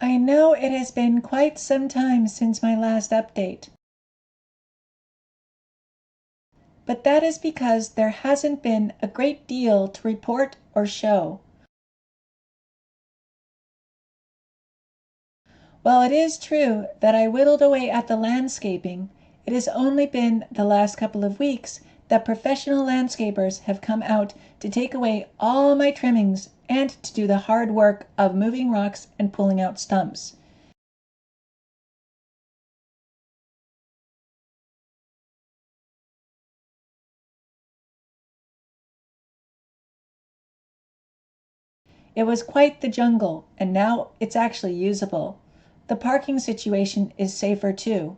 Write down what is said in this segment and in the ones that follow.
I know it has been quite some time since my last update, but that is because there hasn't been a great deal to report or show. While it is true that I whittled away at the landscaping, it has only been the last couple of weeks that professional landscapers have come out to take away all my trimmings and to do the hard work of moving rocks and pulling out stumps. It was quite the jungle, and now it's actually usable. The parking situation is safer too.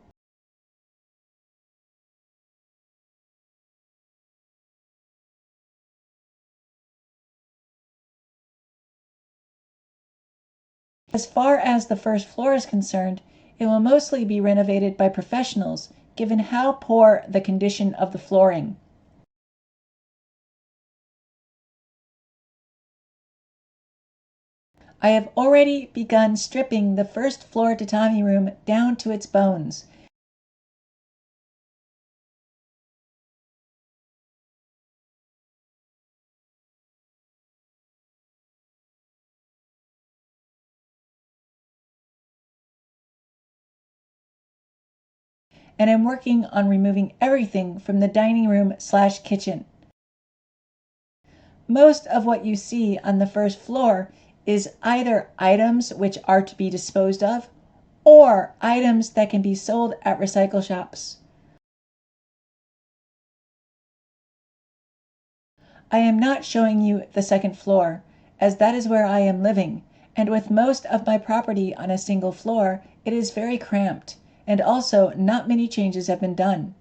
As far as the first floor is concerned, it will mostly be renovated by professionals, given how poor the condition of the flooring. I have already begun stripping the first floor tatami room down to its bones. And I'm working on removing everything from the dining room / kitchen. Most of what you see on the first floor is either items which are to be disposed of or items that can be sold at recycle shops. I am not showing you the second floor, as that is where I am living, and with most of my property on a single floor, it is very cramped, and also not many changes have been done.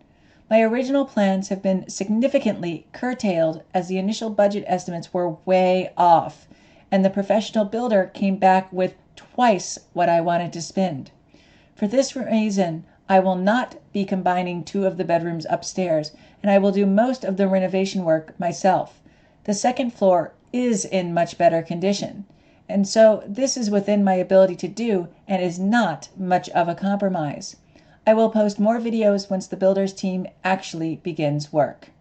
My original plans have been significantly curtailed as the initial budget estimates were way off, and the professional builder came back with twice what I wanted to spend. For this reason, I will not be combining two of the bedrooms upstairs, and I will do most of the renovation work myself. The second floor is in much better condition, and so this is within my ability to do and is not much of a compromise. I will post more videos once the builder's team actually begins work.